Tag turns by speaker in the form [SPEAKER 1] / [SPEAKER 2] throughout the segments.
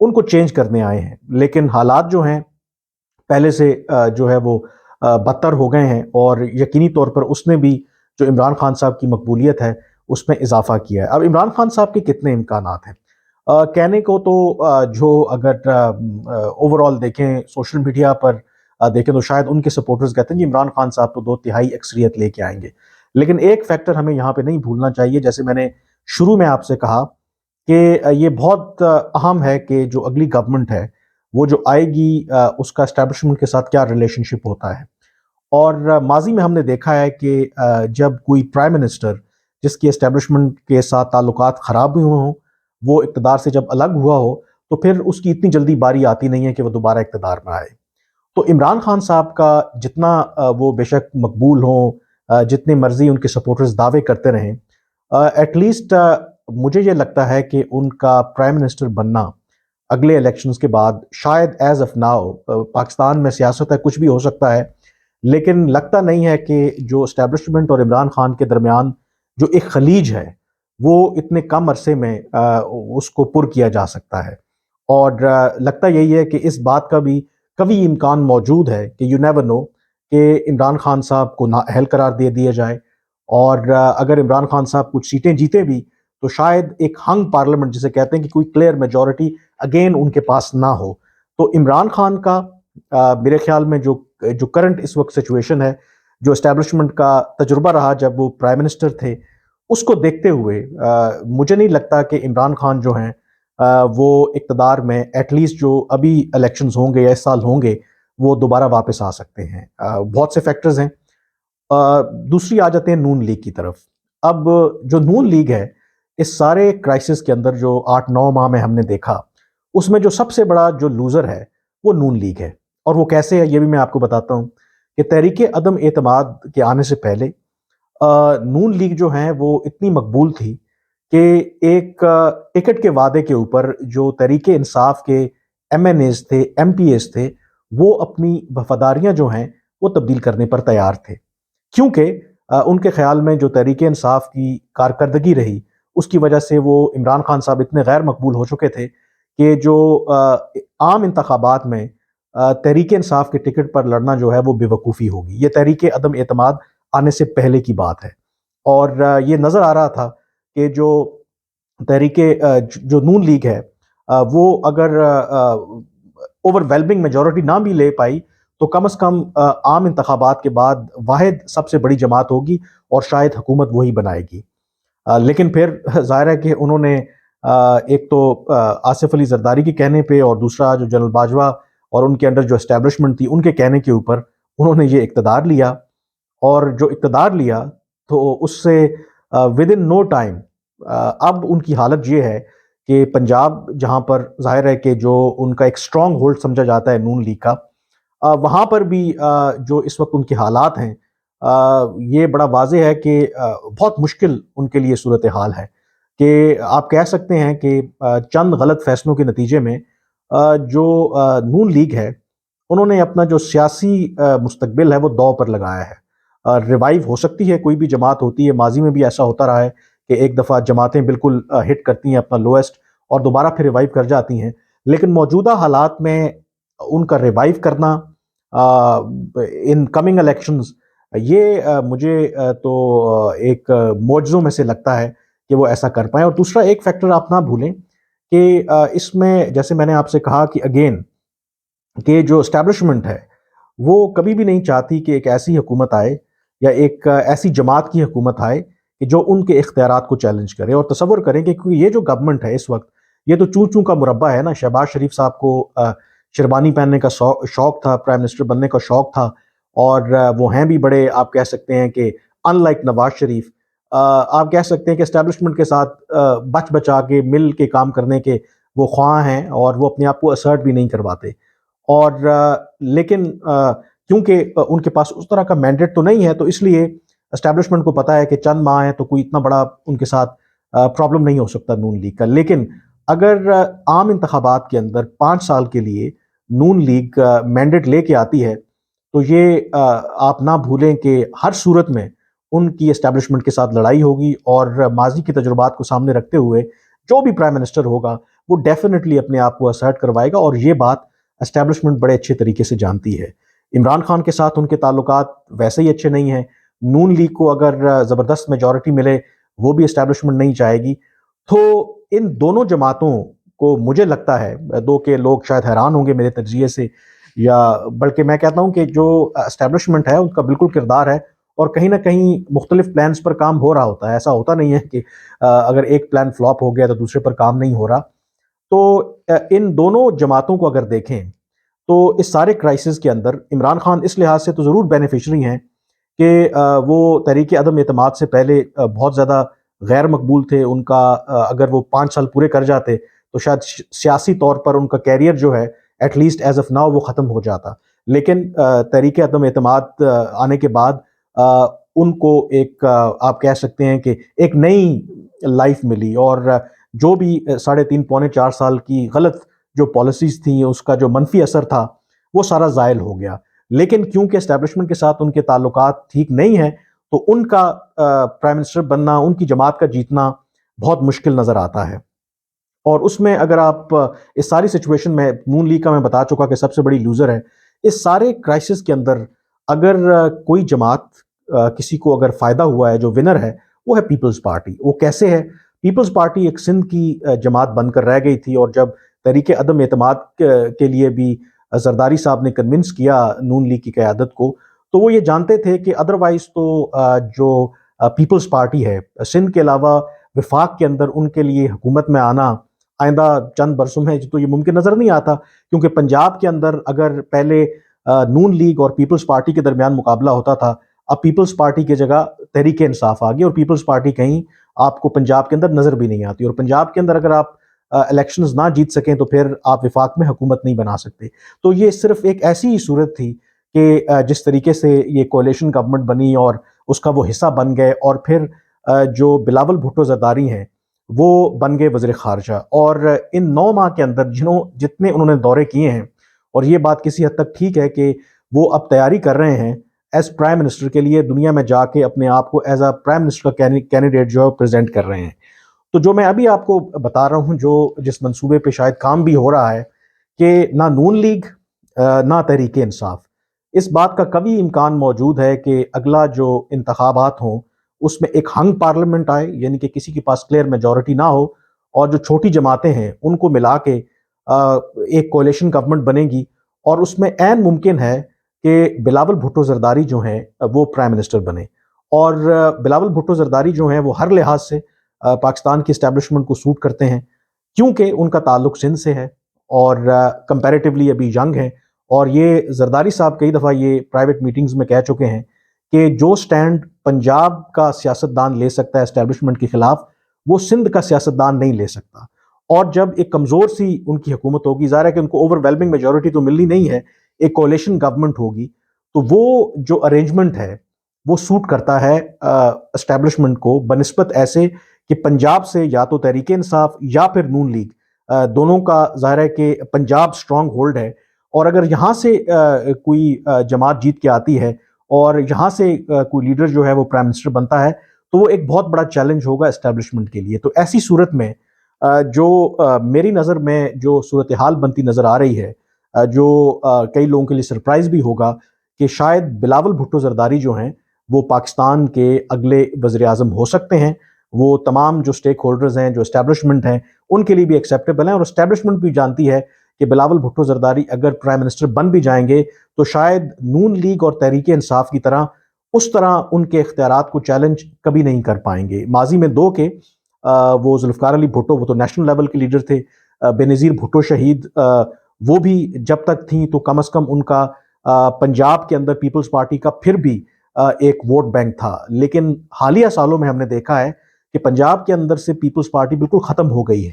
[SPEAKER 1] ان کو چینج کرنے آئے ہیں، لیکن حالات جو ہیں پہلے سے جو ہے وہ بدتر ہو گئے ہیں، اور یقینی طور پر اس نے بھی جو عمران خان صاحب کی مقبولیت ہے اس میں اضافہ کیا ہے۔ اب عمران خان صاحب کے کتنے امکانات ہیں؟ کہنے کو تو جو اگر اوور آل دیکھیں سوشل میڈیا پر دیکھیں تو شاید ان کے سپورٹرز کہتے ہیں کہ عمران خان صاحب تو 2/3 اکثریت لے کے آئیں گے، لیکن ایک فیکٹر ہمیں یہاں پہ نہیں بھولنا چاہیے، جیسے میں نے شروع میں آپ سے کہا کہ یہ بہت اہم ہے کہ جو اگلی گورنمنٹ ہے وہ جو آئے گی اس کا اسٹیبلشمنٹ کے ساتھ کیا ریلیشن شپ ہوتا ہے۔ اور ماضی میں ہم نے دیکھا ہے کہ جب کوئی پرائم منسٹر جس کی اسٹیبلشمنٹ کے ساتھ تعلقات خراب ہوئے ہوں، وہ اقتدار سے جب الگ ہوا ہو، تو پھر اس کی اتنی جلدی باری آتی نہیں ہے کہ وہ دوبارہ اقتدار میں آئے۔ تو عمران خان صاحب کا جتنا وہ بے شک مقبول ہوں، جتنے مرضی ان کے سپورٹرز دعوے کرتے رہیں، ایٹ لیسٹ مجھے یہ لگتا ہے کہ ان کا پرائم منسٹر بننا اگلے الیکشنز کے بعد شاید ایز آف ناؤ، پاکستان میں سیاست ہے، کچھ بھی ہو سکتا ہے، لیکن لگتا نہیں ہے کہ جو اسٹیبلشمنٹ اور عمران خان کے درمیان جو ایک خلیج ہے وہ اتنے کم عرصے میں اس کو پر کیا جا سکتا ہے۔ اور لگتا یہی ہے کہ اس بات کا بھی کبھی امکان موجود ہے کہ یو نیور نو کہ عمران خان صاحب کو نااہل قرار دے دیا جائے، اور اگر عمران خان صاحب کچھ سیٹیں جیتے بھی تو شاید ایک ہنگ پارلیمنٹ جسے کہتے ہیں کہ کوئی کلیئر میجورٹی اگین ان کے پاس نہ ہو۔ تو عمران خان کا میرے خیال میں جو کرنٹ اس وقت سچویشن ہے، جو اسٹیبلشمنٹ کا تجربہ رہا جب وہ پرائم منسٹر تھے، اس کو دیکھتے ہوئے مجھے نہیں لگتا کہ عمران خان جو ہیں وہ اقتدار میں ایٹ لیسٹ جو ابھی الیکشنز ہوں گے یا اس سال ہوں گے وہ دوبارہ واپس آ سکتے ہیں۔ بہت سے فیکٹرز ہیں۔ دوسری آ جاتے ہیں نون لیگ کی طرف۔ اب جو نون لیگ ہے اس سارے کرائسس کے اندر جو 8-9 ماہ میں ہم نے دیکھا، اس میں جو سب سے بڑا جو لوزر ہے وہ نون لیگ ہے، اور وہ کیسے ہے یہ بھی میں آپ کو بتاتا ہوں کہ تحریک عدم اعتماد کے آنے سے پہلے نون لیگ جو ہیں وہ اتنی مقبول تھی کہ ایک ٹکٹ کے وعدے کے اوپر جو تحریک انصاف کے ایم این ایز تھے، ایم پی ایز تھے، وہ اپنی وفاداریاں جو ہیں وہ تبدیل کرنے پر تیار تھے، کیونکہ ان کے خیال میں جو تحریک انصاف کی کارکردگی رہی اس کی وجہ سے وہ عمران خان صاحب اتنے غیر مقبول ہو چکے تھے کہ جو عام انتخابات میں تحریک انصاف کے ٹکٹ پر لڑنا جو ہے وہ بے وقوفی ہوگی۔ یہ تحریک عدم اعتماد آنے سے پہلے کی بات ہے، اور یہ نظر آ رہا تھا کہ جو تحریک جو نون لیگ ہے وہ اگر اوور ویلمنگ میجورٹی نہ بھی لے پائی تو کم از کم عام انتخابات کے بعد واحد سب سے بڑی جماعت ہوگی اور شاید حکومت وہی بنائے گی۔ لیکن پھر ظاہر ہے کہ انہوں نے ایک تو آصف علی زرداری کے کہنے پہ، اور دوسرا جو جنرل باجوہ اور ان کے انڈر جو اسٹیبلشمنٹ تھی ان کے کہنے کے اوپر انہوں نے یہ اقتدار لیا، اور جو اقتدار لیا تو اس سے ود ان نو ٹائم اب ان کی حالت یہ ہے کہ پنجاب جہاں پر ظاہر ہے کہ جو ان کا ایک اسٹرانگ ہولڈ سمجھا جاتا ہے نون لیگ کا، وہاں پر بھی جو اس وقت ان کے حالات ہیں یہ بڑا واضح ہے کہ بہت مشکل ان کے لیے صورتحال ہے، کہ آپ کہہ سکتے ہیں کہ چند غلط فیصلوں کے نتیجے میں جو نون لیگ ہے انہوں نے اپنا جو سیاسی مستقبل ہے وہ داؤ پر لگایا ہے۔ ریوائیو ہو سکتی ہے، کوئی بھی جماعت ہوتی ہے، ماضی میں بھی ایسا ہوتا رہا ہے کہ ایک دفعہ جماعتیں بالکل ہٹ کرتی ہیں اپنا لوئسٹ اور دوبارہ پھر ریوائیو کر جاتی ہیں، لیکن موجودہ حالات میں ان کا ریوائیو کرنا ان کمنگ الیکشنز یہ مجھے تو ایک معجزوں میں سے لگتا ہے کہ وہ ایسا کر پائیں۔ اور دوسرا ایک فیکٹر آپ نہ بھولیں کہ اس میں جیسے میں نے آپ سے کہا کہ اگین کہ جو اسٹیبلشمنٹ ہے وہ کبھی بھی نہیں چاہتی کہ ایک ایسی حکومت آئے یا ایک ایسی جماعت کی حکومت آئے کہ جو ان کے اختیارات کو چیلنج کرے۔ اور تصور کریں کہ کیونکہ یہ جو گورنمنٹ ہے اس وقت یہ تو چوں چوں کا مربع ہے نا، شہباز شریف صاحب کو شیروانی پہننے کا شوق تھا، پرائم منسٹر بننے کا شوق تھا، اور وہ ہیں بھی بڑے آپ کہہ سکتے ہیں کہ ان لائک نواز شریف، آپ کہہ سکتے ہیں کہ اسٹیبلشمنٹ کے ساتھ بچ بچا کے مل کے کام کرنے کے وہ خواہاں ہیں، اور وہ اپنے آپ کو اسرٹ بھی نہیں کرواتے، اور لیکن کیونکہ ان کے پاس اس طرح کا مینڈیٹ تو نہیں ہے تو اس لیے اسٹیبلشمنٹ کو پتہ ہے کہ چند ماہ ہیں تو کوئی اتنا بڑا ان کے ساتھ پرابلم نہیں ہو سکتا نون لیگ کا۔ لیکن اگر عام انتخابات کے اندر 5 سال کے لیے نون لیگ مینڈیٹ لے کے آتی ہے تو یہ آپ نہ بھولیں کہ ہر صورت میں ان کی اسٹیبلشمنٹ کے ساتھ لڑائی ہوگی، اور ماضی کے تجربات کو سامنے رکھتے ہوئے جو بھی پرائم منسٹر ہوگا وہ ڈیفینیٹلی اپنے آپ کو اسرٹ کروائے گا، اور یہ بات اسٹیبلشمنٹ بڑے اچھے طریقے سے جانتی ہے۔ عمران خان کے ساتھ ان کے تعلقات ویسے ہی اچھے نہیں ہیں، نون لیگ کو اگر زبردست میجورٹی ملے وہ بھی اسٹیبلشمنٹ نہیں چاہے گی۔ تو ان دونوں جماعتوں کو مجھے لگتا ہے، دو کہ لوگ شاید حیران ہوں گے میرے تجزیے سے، یا بلکہ میں کہتا ہوں کہ جو اسٹیبلشمنٹ ہے ان کا بالکل کردار ہے، اور کہیں نہ کہیں مختلف پلانز پر کام ہو رہا ہوتا ہے۔ ایسا ہوتا نہیں ہے کہ اگر ایک پلان فلاپ ہو گیا تو دوسرے پر کام نہیں ہو رہا۔ تو ان دونوں جماعتوں کو اگر دیکھیں تو اس سارے کرائسس کے اندر عمران خان اس لحاظ سے تو ضرور بینیفیشری ہیں کہ وہ تحریک عدم اعتماد سے پہلے بہت زیادہ غیر مقبول تھے۔ ان کا اگر وہ 5 سال پورے کر جاتے تو شاید سیاسی طور پر ان کا کیریئر جو ہے at least as of now وہ ختم ہو جاتا، لیکن تحریک عدم اعتماد آنے کے بعد ان کو ایک آپ کہہ سکتے ہیں کہ ایک نئی لائف ملی، اور جو بھی 3.5 پونے 4 سال کی غلط جو پالیسیز تھیں اس کا جو منفی اثر تھا وہ سارا زائل ہو گیا۔ لیکن کیونکہ اسٹیبلشمنٹ کے ساتھ ان کے تعلقات ٹھیک نہیں ہیں تو ان کا پرائم منسٹر بننا، ان کی جماعت کا جیتنا بہت مشکل نظر آتا ہے۔ اور اس میں اگر آپ اس ساری سچویشن میں نون لیگ کا میں بتا چکا کہ سب سے بڑی لوزر ہے، اس سارے کرائسس کے اندر اگر کوئی جماعت کسی کو اگر فائدہ ہوا ہے، جو ونر ہے وہ ہے پیپلز پارٹی۔ وہ کیسے ہے؟ پیپلز پارٹی ایک سندھ کی جماعت بن کر رہ گئی تھی، اور جب تحریک عدم اعتماد کے لیے بھی زرداری صاحب نے کنونس کیا نون لیگ کی قیادت کو، تو وہ یہ جانتے تھے کہ ادروائز تو جو پیپلز پارٹی ہے سندھ کے علاوہ وفاق کے اندر ان کے لیے حکومت میں آنا آئندہ چند برسوں میں تو یہ ممکن نظر نہیں آتا، کیونکہ پنجاب کے اندر اگر پہلے نون لیگ اور پیپلز پارٹی کے درمیان مقابلہ ہوتا تھا، اب پیپلز پارٹی کی جگہ تحریک انصاف آ گئی، اور پیپلز پارٹی کہیں آپ کو پنجاب کے اندر نظر بھی نہیں آتی، اور پنجاب کے اندر اگر آپ الیکشنز نہ جیت سکیں تو پھر آپ وفاق میں حکومت نہیں بنا سکتے۔ تو یہ صرف ایک ایسی ہی صورت تھی کہ جس طریقے سے یہ کولیشن گورنمنٹ بنی اور اس کا وہ حصہ بن گئے، اور پھر جو بلاول بھٹو زرداری ہیں وہ بن گئے وزیر خارجہ، اور ان 9 ماہ کے اندر جتنے انہوں نے دورے کیے ہیں، اور یہ بات کسی حد تک ٹھیک ہے کہ وہ اب تیاری کر رہے ہیں ایز پرائم منسٹر کے لیے، دنیا میں جا کے اپنے آپ کو ایز اے پرائم منسٹر کا کینڈیڈیٹ جو ہے پریزنٹ کر رہے ہیں۔ تو جو میں ابھی آپ کو بتا رہا ہوں، جس منصوبے پہ شاید کام بھی ہو رہا ہے، کہ نہ نون لیگ نہ تحریک انصاف، اس بات کا کبھی امکان موجود ہے کہ اگلا جو انتخابات ہوں اس میں ایک ہنگ پارلیمنٹ آئے، یعنی کہ کسی کے پاس کلیئر میجورٹی نہ ہو، اور جو چھوٹی جماعتیں ہیں ان کو ملا کے ایک کولیشن گورنمنٹ بنے گی، اور اس میں عین ممکن ہے کہ بلاول بھٹو زرداری جو ہیں وہ پرائم منسٹر بنے۔ اور بلاول بھٹو زرداری جو ہیں وہ ہر لحاظ سے پاکستان کی اسٹیبلشمنٹ کو سوٹ کرتے ہیں، کیونکہ ان کا تعلق سندھ سے ہے، اور کمپیریٹیولی ابھی ینگ ہیں، اور یہ زرداری صاحب کئی دفعہ یہ پرائیویٹ میٹنگز میں کہہ چکے ہیں کہ جو سٹینڈ پنجاب کا سیاستدان لے سکتا ہے اسٹیبلشمنٹ کے خلاف، وہ سندھ کا سیاستدان نہیں لے سکتا۔ اور جب ایک کمزور سی ان کی حکومت ہوگی، ظاہر ہے کہ ان کو اوور ویلمنگ میجورٹی تو ملنی نہیں ہے، ایک کولیشن گورنمنٹ ہوگی، تو وہ جو ارینجمنٹ ہے وہ سوٹ کرتا ہے اسٹیبلشمنٹ کو، بنسبت ایسے کہ پنجاب سے یا تو تحریک انصاف یا پھر نون لیگ، دونوں کا ظاہر ہے کہ پنجاب سٹرونگ ہولڈ ہے، اور اگر یہاں سے کوئی جماعت جیت کے آتی ہے اور یہاں سے کوئی لیڈر جو ہے وہ پرائم منسٹر بنتا ہے تو وہ ایک بہت بڑا چیلنج ہوگا اسٹیبلشمنٹ کے لیے۔ تو ایسی صورت میں جو میری نظر میں جو صورتحال بنتی نظر آ رہی ہے، جو کئی لوگوں کے لیے سرپرائز بھی ہوگا، کہ شاید بلاول بھٹو زرداری جو ہیں وہ پاکستان کے اگلے وزیر اعظم ہو سکتے ہیں۔ وہ تمام جو سٹیک ہولڈرز ہیں، جو اسٹیبلشمنٹ ہیں، ان کے لیے بھی ایکسیپٹیبل ہیں، اور اسٹیبلشمنٹ بھی جانتی ہے کہ بلاول بھٹو زرداری اگر پرائم منسٹر بن بھی جائیں گے تو شاید نون لیگ اور تحریک انصاف کی طرح اس طرح ان کے اختیارات کو چیلنج کبھی نہیں کر پائیں گے۔ ماضی میں کہ وہ ذوالفقار علی بھٹو، وہ تو نیشنل لیول کے لیڈر تھے، بے نظیر بھٹو شہید، وہ بھی جب تک تھیں تو کم از کم ان کا پنجاب کے اندر پیپلز پارٹی کا پھر بھی ایک ووٹ بینک تھا، لیکن حالیہ سالوں میں ہم نے دیکھا ہے کہ پنجاب کے اندر سے پیپلز پارٹی بالکل ختم ہو گئی ہے۔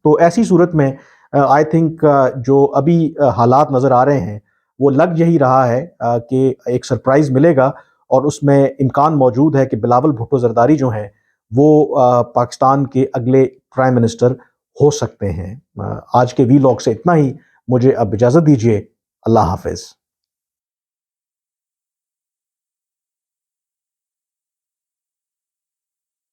[SPEAKER 1] تو ایسی صورت میں آئی تھنک جو ابھی حالات نظر آ رہے ہیں وہ لگ یہی رہا ہے کہ ایک سرپرائز ملے گا، اور اس میں امکان موجود ہے کہ بلاول بھٹو زرداری جو ہیں وہ پاکستان کے اگلے پرائم منسٹر ہو سکتے ہیں۔ آج کے وی لاگ سے اتنا ہی، مجھے اب اجازت دیجیے، اللہ حافظ۔